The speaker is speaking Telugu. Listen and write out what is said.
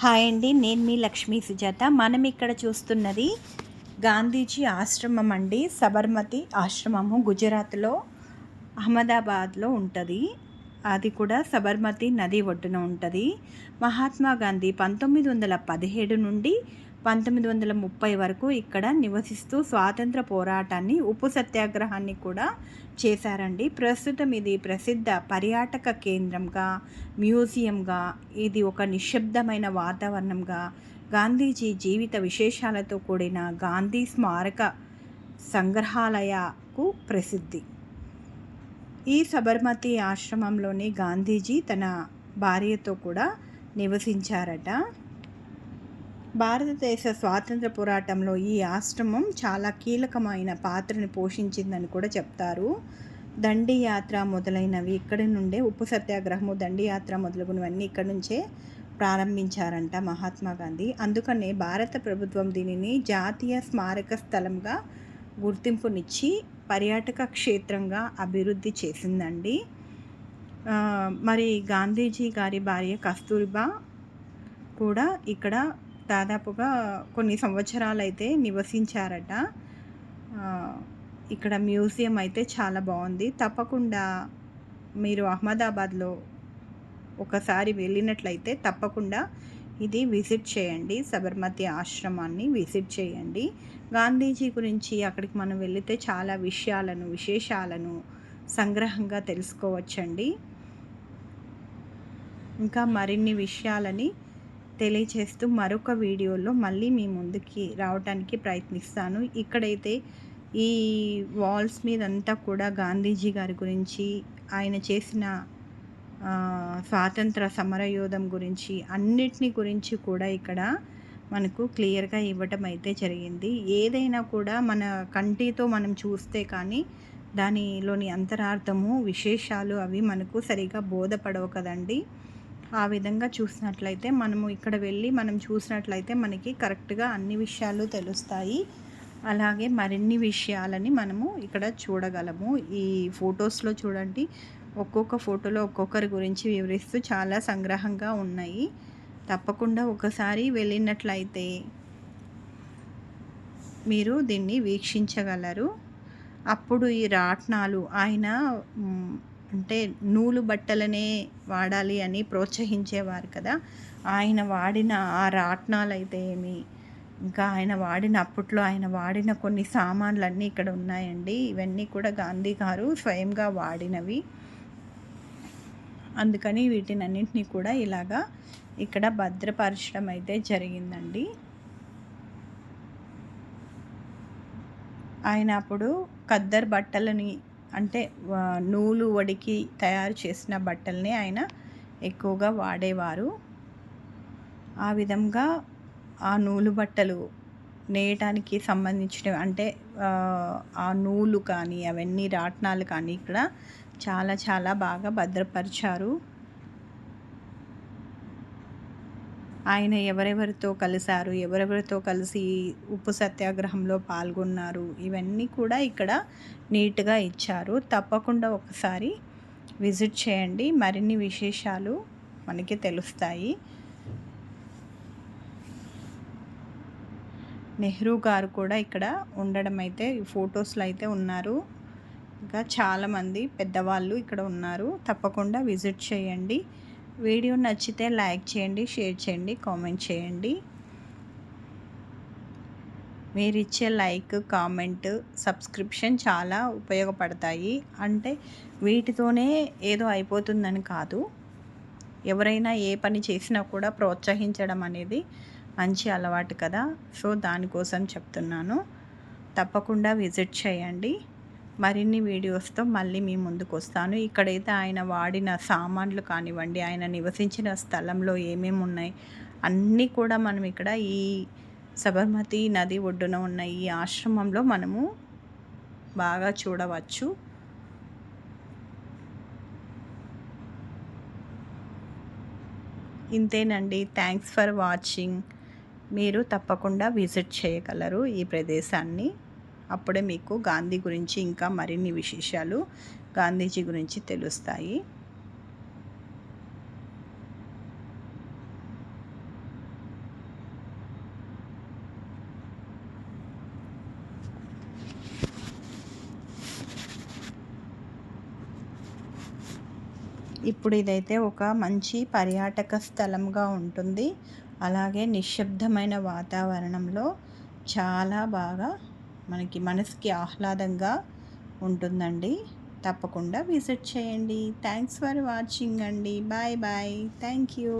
హాయ్ అండి, నేను మీ లక్ష్మీ సుజాత. మనం ఇక్కడ చూస్తున్నది గాంధీజీ ఆశ్రమం అండి. సబర్మతి ఆశ్రమము గుజరాత్లో అహ్మదాబాద్లో ఉంటుంది. అది కూడా సబర్మతి నది ఒడ్డున ఉంటుంది. మహాత్మా గాంధీ 1917 నుండి 1930 వరకు ఇక్కడ నివసిస్తూ స్వాతంత్ర పోరాటాన్ని, ఉప్పు సత్యాగ్రహాన్ని కూడా చేశారండి. ప్రస్తుతం ఇది ప్రసిద్ధ పర్యాటక కేంద్రంగా, మ్యూజియంగా, ఇది ఒక నిశ్శబ్దమైన వాతావరణంగా, గాంధీజీ జీవిత విశేషాలతో కూడిన గాంధీ స్మారక సంగ్రహాలయకు ప్రసిద్ధి. ఈ సబర్మతి ఆశ్రమంలోని గాంధీజీ తన భార్యతో కూడా నివసించారట. భారతదేశ స్వాతంత్ర పోరాటంలో ఈ ఆశ్రమం చాలా కీలకమైన పాత్రని పోషించిందని కూడా చెప్తారు. దండి యాత్ర మొదలైనవి ఇక్కడి నుండే, ఉప్పు సత్యాగ్రహము, దండి యాత్ర మొదలగునవన్నీ ఇక్కడి నుంచే ప్రారంభించారంట మహాత్మా గాంధీ. అందుకనే భారత ప్రభుత్వం దీనిని జాతీయ స్మారక స్థలంగా గుర్తింపునిచ్చి పర్యాటక క్షేత్రంగా అభివృద్ధి చేసిందండి. మరి గాంధీజీ గారి భార్య కస్తూరిబా కూడా ఇక్కడ దాదాపుగా కొన్ని సంవత్సరాలు అయితే నివసించారట. ఇక్కడ మ్యూజియం అయితే చాలా బాగుంది. తప్పకుండా మీరు అహ్మదాబాద్లో ఒకసారి వెళ్ళినట్లయితే తప్పకుండా ఇది విజిట్ చేయండి. సబర్మతి ఆశ్రమాన్ని విజిట్ చేయండి. గాంధీజీ గురించి అక్కడికి మనం వెళితే చాలా విశేషాలను సంగ్రహంగా తెలుసుకోవచ్చండి. ఇంకా మరిన్ని విషయాలని తెలియచేస్తూ మరొక వీడియోలో మళ్ళీ మీ ముందుకి రావడానికి ప్రయత్నిస్తాను. ఇక్కడైతే ఈ వాల్స్ మీదంతా కూడా గాంధీజీ గారి గురించి, ఆయన చేసిన స్వాతంత్ర సమరయోధం గురించి, అన్నిటిని గురించి కూడా ఇక్కడ మనకు క్లియర్గా ఇవ్వటం అయితే జరిగింది. ఏదైనా కూడా మన కంటితో మనం చూస్తే కానీ దానిలోని అంతరార్థము, విశేషాలు అవి మనకు సరిగా బోధపడవు కదండి. ఆ విధంగా చూసినట్లయితే మనము ఇక్కడ వెళ్ళి మనం చూసినట్లయితే మనకి కరెక్ట్గా అన్ని విషయాలు తెలుస్తాయి. అలాగే మరిన్ని విషయాలని మనము ఇక్కడ చూడగలము. ఈ ఫొటోస్లో చూడండి, ఒక్కొక్క ఫోటోలో ఒక్కొక్కరి గురించి వివరిస్తూ చాలా సంగ్రహంగా ఉన్నాయి. తప్పకుండా ఒకసారి వెళ్ళినట్లయితే మీరు దీన్ని వీక్షించగలరు. అప్పుడు ఈ రాట్నాలు ఆయన అంటే నూలు బట్టలనే వాడాలి అని ప్రోత్సహించేవారు కదా. ఆయన వాడిన ఆ రాట్నాలు అయితే ఏమి, ఇంకా అప్పట్లో ఆయన వాడిన కొన్ని సామాన్లన్నీ ఇక్కడ ఉన్నాయండి. ఇవన్నీ కూడా గాంధీ గారు స్వయంగా వాడినవి. అందుకని వీటినన్నింటినీ కూడా ఇలాగా ఇక్కడ భద్రపరచడం అయితే జరిగిందండి. ఆయన అప్పుడు ఖద్దర్ బట్టలని, అంటే నూలు వడికి తయారు చేసిన బట్టల్ని ఆయన ఎక్కువగా వాడేవారు. ఆ విధంగా ఆ నూలు బట్టలు నేయటానికి సంబంధించినవి, అంటే ఆ నూలు కానీ అవన్నీ రాట్నాలు కానీ ఇక్కడ చాలా బాగా భద్రపరిచారు. ఆయన ఎవరెవరితో కలిశారు, ఎవరెవరితో కలిసి ఉప్పు సత్యాగ్రహంలో పాల్గొన్నారు, ఇవన్నీ కూడా ఇక్కడ నీట్గా ఇచ్చారు. తప్పకుండా ఒకసారి విజిట్ చేయండి. మరిన్ని విశేషాలు మనకి తెలుస్తాయి. నెహ్రూ గారు కూడా ఇక్కడ ఉండడం అయితే ఈ ఫొటోస్లో అయితే ఉన్నారు. ఇంకా చాలామంది పెద్దవాళ్ళు ఇక్కడ ఉన్నారు. తప్పకుండా విజిట్ చేయండి. వీడియో నచ్చితే లైక్ చేయండి, షేర్ చేయండి, కామెంట్ చేయండి. మీరు ఇచ్చే లైక్, కామెంట్, సబ్స్క్రిప్షన్ చాలా ఉపయోగపడతాయి. అంటే వీటితోనే ఏదో అయిపోతుందని కాదు. ఎవరైనా ఏ పని చేసినా కూడా ప్రోత్సహించడం అనేది మంచి అలవాటు కదా. సో దానికోసం చెప్తున్నాను. తప్పకుండా విజిట్ చేయండి. మరిన్ని వీడియోస్తో మళ్ళీ మీ ముందుకు వస్తాను. ఇక్కడైతే ఆయన వాడిన సామాన్లు కానివ్వండి, ఆయన నివసించిన స్థలంలో ఏమేమి ఉన్నాయి అన్నీ కూడా మనం ఇక్కడ ఈ సబర్మతి నది ఒడ్డున ఉన్న ఈ ఆశ్రమంలో మనము బాగా చూడవచ్చు. ఇంతేనండి. Thanks for watching. మీరు తప్పకుండా విజిట్ చేయగలరు ఈ ప్రదేశాన్ని. అప్పుడే మీకు గాంధీ గురించి ఇంకా మరిన్ని విశేషాలు, గాంధీజీ గురించి తెలుస్తాయి. ఇప్పుడు ఇదైతే ఒక మంచి పర్యాటక స్థలంగా ఉంటుంది. అలాగే నిశ్శబ్దమైన వాతావరణంలో చాలా బాగా మనకి మనసుకి ఆహ్లాదంగా ఉంటుందండి. తప్పకుండా విజిట్ చేయండి. థ్యాంక్స్ ఫర్ వాచింగ్ అండి. Bye bye. Thank you.